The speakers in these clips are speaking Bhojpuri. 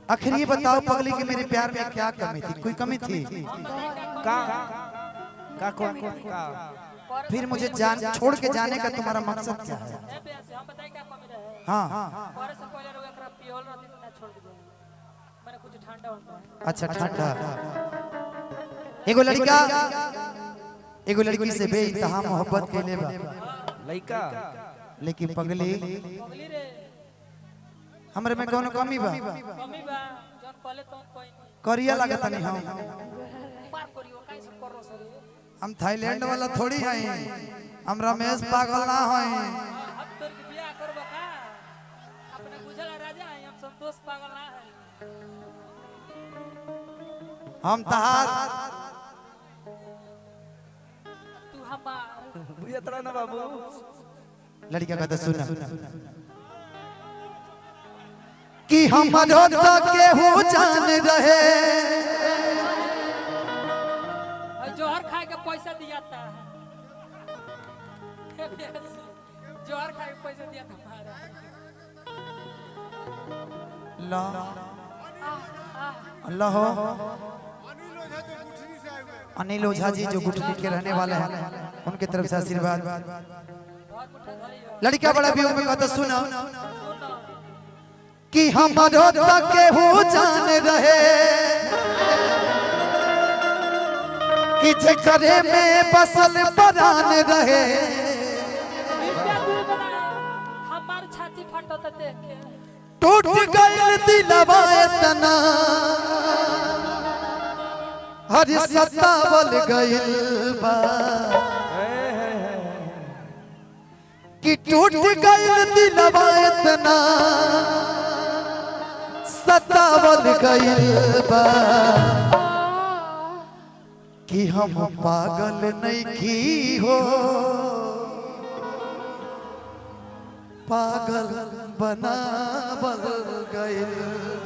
आखिर ये बताओ पगली कि मेरे प्यार में क्या कमी थी? कोई कमी थी? का फिर मुझे जान छोड़ के जाने का तुम्हारा मकसद क्या है? हाँ अच्छा ठंडा। एगो लड़की से बेइंतहा मोहब्बत के लिए लड़का, लेकिन पगली हमरे में कौन कमी बा? करिया लागत नहीं हम थाईलैंड वाला थोड़ी हैं, हम रमेश पागल ना हैं। हम तहार ना बाबू। लड़का कहता सुना कि हमारो तो केहू जान रहे, जोहर खाए के पैसा दिया था, जोहर खाए के पैसा दिया था अल्लाह हो। अनिल ओझा जी जो गुठनी के रहने वाले हैं, उनके तरफ से आशीर्वाद। लड़का बड़ा भी में कहता सुना कि हमारो तक केहू जान रहे कि जकरे में बसल परान रहे। हमार छाती फटत देख के टूट गइल दिलवा इतना, हर सतावल गइल बा कि टूट गइल दिलवा इतना, सतावल गइल बा कि हम पागल नहीं की हो, पागल बनावल गइल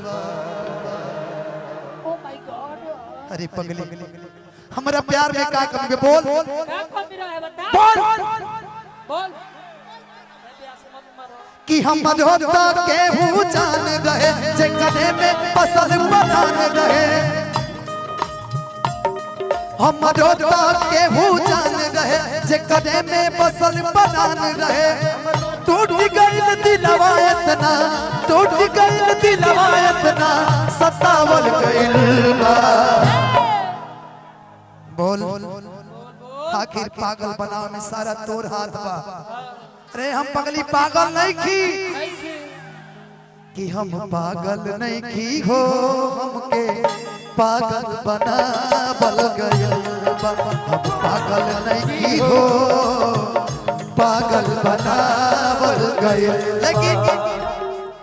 बा। Oh my God. अरे पगली हमारा प्यार में का कमी? बोल क्या कमी रहा है बता? बोल कि हमारो तो केहू जान रहे, जकरे में बसल परान रहे। हमारो तो केहू जान रहे, जकरे में बसल परान रहे। टूट गइल दिलवा इतना, टूट गइल दिलवा इतना, सतावल गइल बा। बोल आखिर पागल बनाव में सारा तोर हाथ बा। अरे हम पगली पागल नहीं की कि हम पागल नहीं की हो, हमके पागल बनावल गइल बा। हम पागल नहीं की हो, पागल बनावल गइल। लेकिन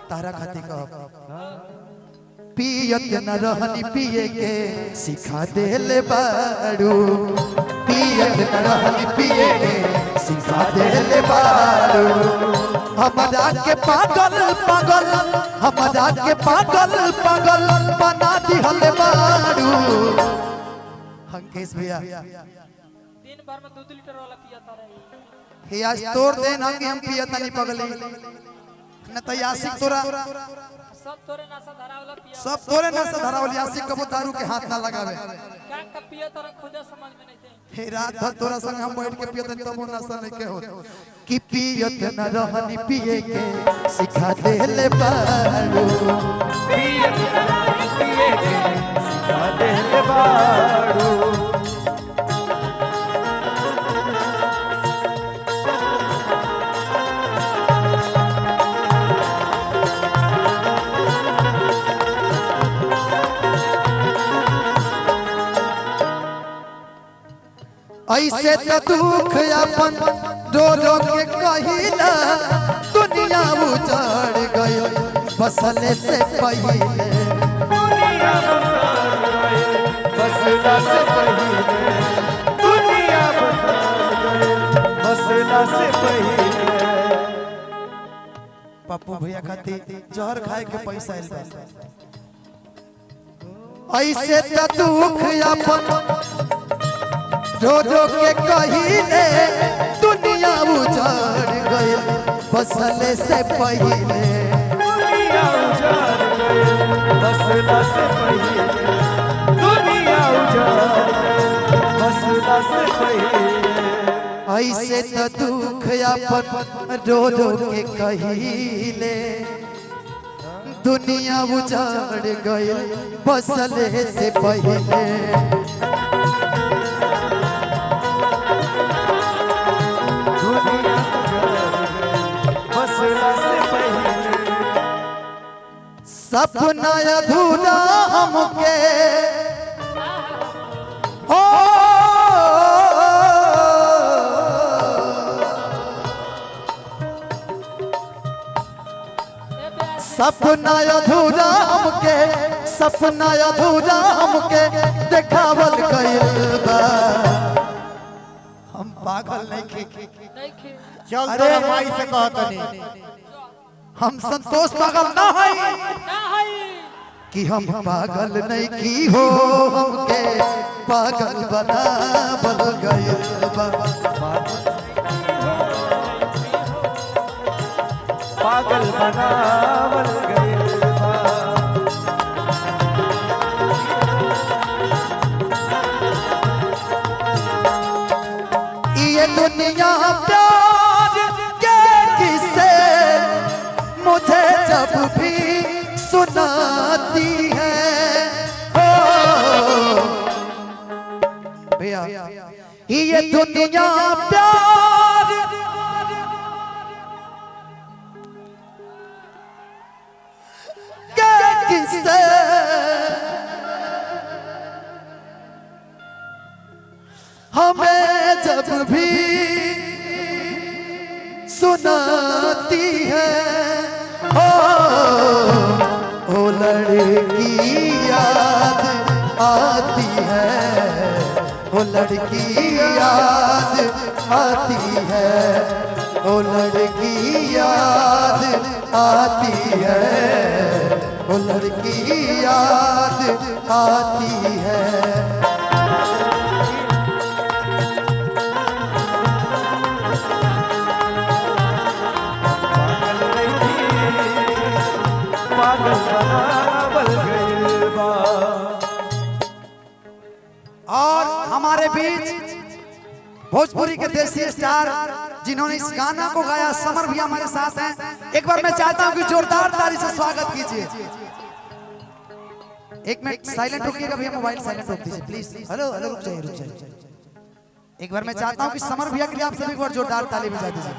तारा खाती कहो पियत न रहनी पिए के सिखा देले बारू, पियत न रहनी पिए के सिखा देले बारू। हमरा के पागल पागल, हमरा के पागल पागल बना दिहल बारू। अंकेश भैया दिन भर में 2 लीटर वाला पियाता रहे। हे आज तोड़ देन हम कि हम पियत नहीं पगली न तो यासिक तोरा सब तोरे नशा धरावला पिया, सब तोरे नशा धरावल। यासिक कबो दारू के हाथ ना लगावे। क्या का पिया तोरा खुद समझ में नहीं थे। हे रात भर तोरा संग हम बैठ के पियत तब नशा नहीं के हो कि पियत न रहनी पिए के सिखा देले बारू, पियत न रहनी पिए के सिखा देले बारू। ऐसे तो दुख अपन रो रो के कहिला, दुनिया उजाड़ गइल बसले से पहिले, दुनिया उजाड़ गइल बसला से पहिले, दुनिया उजाड़ गइल बसला से पहिले। पप्पू भैया खाती जहर खाए के पैसा आइल बा। ऐसे तो दुख अपन रो रो के कहिले, दुनिया उजाड़ गइल बसले से पहिले, दुनिया उजाड़ बसला से पहले दुनिया उजाड़ गई, बसला से पहले। ऐसे तो दुख अपन रो रो के कहिले, दुनिया उजाड़ गई बसले से पहले। दुनिया उजाड़ गई बसला से पहले। सपना अधूरा हमके हो, सपना अधूरा हमके, सपना अधूरा हमके देखावल गइल बा। हम पागल नहीं खे, नहीं खे चल तोरा माई से कहतनी हम संतोष पागल ना है ना है कि हम पागल नहीं की हो, हमके पागल बनावल गइल बा। पागल बनावल गइल बा। ये दुनिया प्यार के किस्से मुझे जब भी सुनाती है, हो भैया ये दुनिया प्यार के किस्से हमें जब भी सुनाती है, ओ लड़की याद आती है, ओ लड़की याद आती है, ओ लड़की याद आती है, ओ लड़की याद आती है। पागल बनावल गइल बा। और हमारे बीच भोजपुरी के देसी स्टार जिन्होंने इस गाना को गाया, समर भी हमारे साथ हैं। एक बार मैं चाहता हूं कि जोरदार ताली से स्वागत कीजिए। एक मिनट साइलेंट रखिएगा भैया, मोबाइल साइलेंट रख दीजिए प्लीज। हेलो हेलो, रुक जाइए रुक जाइए। एक बार मैं चाहता हूं कि समर भैया के लिए आप सभी एक बार जोरदार ताली बजा दीजिए।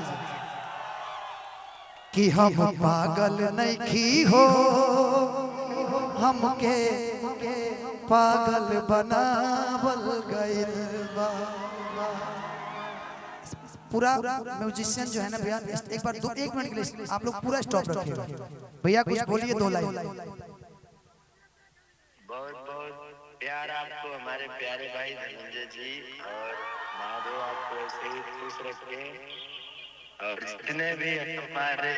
कि हम पागल नहीं की हो, हमके पागल बनावल गइल बा। पूरा म्यूजिशियन जो है ना भैया, एक बार 1 मिनट के लिए आप लोग पूरा स्टॉप रखिएगा। भैया कुछ बोलिए 2 लाइन। बहुत बहुत प्यार आपको हमारे प्यारे भाई धनंजय जी, और महादेव आपको ऐसे ही खुश रखे, और जितने भी हमारे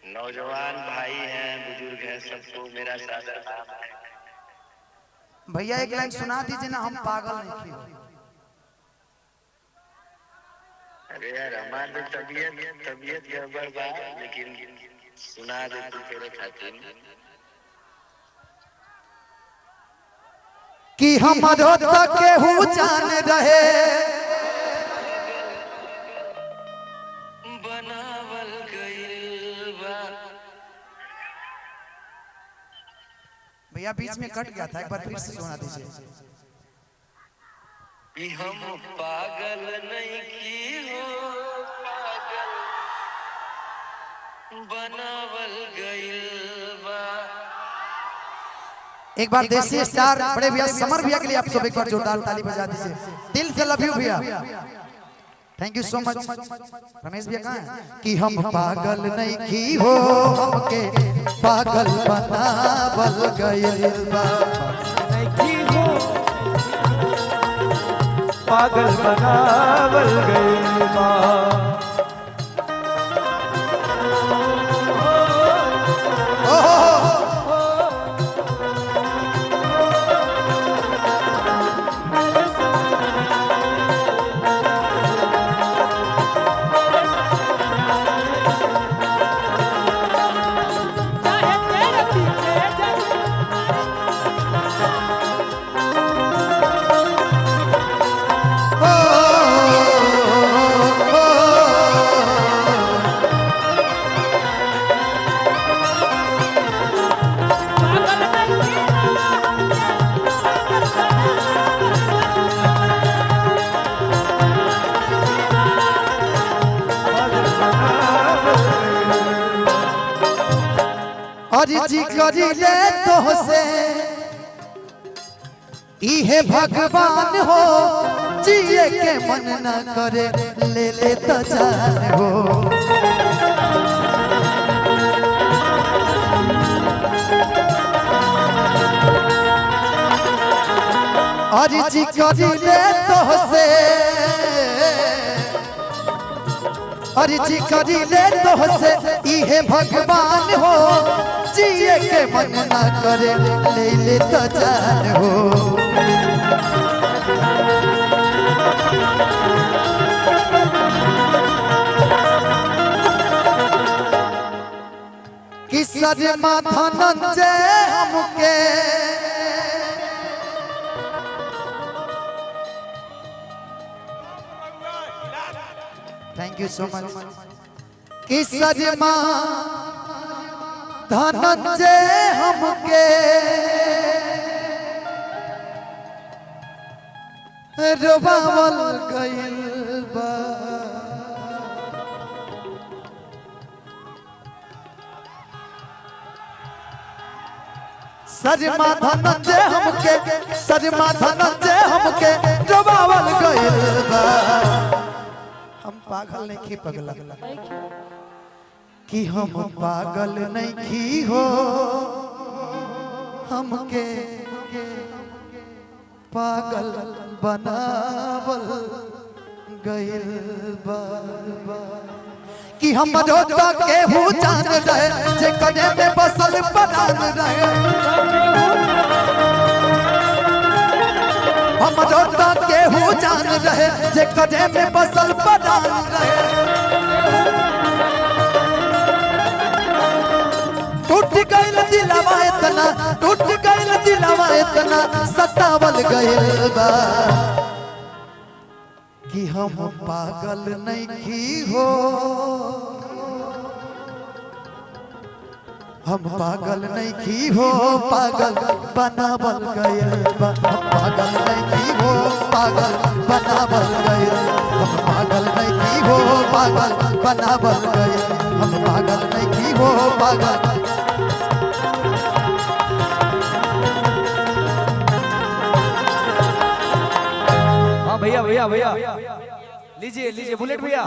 नौजवान भाई हैं, बुजुर्ग हैं, सबको मेरा सादर सलाम है। भैया एक लाइन सुना दीजिए ना, हम पागल नहीं की हो। अरे यार हमारे तबीयत गड़बड़ बा, लेकिन सुना दे तू तेरे खातिर। कि हमारो तक केहू जान रहे, बनावल गइल बा। भैया बीच में कट गया था, एक बार फिर से सुना दीजिए। कि हम पागल नहीं की हो, पागल बनावल गइल बा। एक बार देसी स्टार बड़े भैया समर भैया के लिए आप सब एक बार जोरदार ताली बजा दीजिए। दिल से लव यू भैया, thank you so much. Ramesh भैया कहाँ हैं? कि हम पागल नहीं की हो, हमके पागल बनावल गइल बा। नहीं हो पागल बनावल गइल बा। चाहे तेरे पीछे जग अर्जी करिले तोहसे इहे भगवान हो जिए के मन न करे ले ले तो जान हो अर्जी करिले तोहसे अर्जी करिले तोहसे इहे भगवान हो जिए के मन न करे ले ले तो जान हो किसर माथा नंजे हमके थैंक यू सो मच किसर माथा नंजे हमके रोवावल गइल बा सजमा धनंजय हमके सजमा धनंजय हमके रोवावल गइल बा हम पागल नहीं की पगला कि हम पागल नहीं की हो हमके पागल बनावल गइल बा कि हम रोता केहू जान रहे जे कने में बसल परान रहे हम रोता केहू जान रहे जे कने में बसल परान रहे टूट गइल दिलवा इतना टूट गइल दिलवा इतना सतावल गइल बा कि हम पागल नहीं की हो हम पागल नहीं की हो पागल बनावल गइल बा हम पागल नहीं की हो पागल बनावल गइल हम पागल नहीं की हो पागल बनावल गइल हम पागल नहीं की हो पागल हाँ भैया भैया भैया लीजिए लीजिए बुलेट भैया।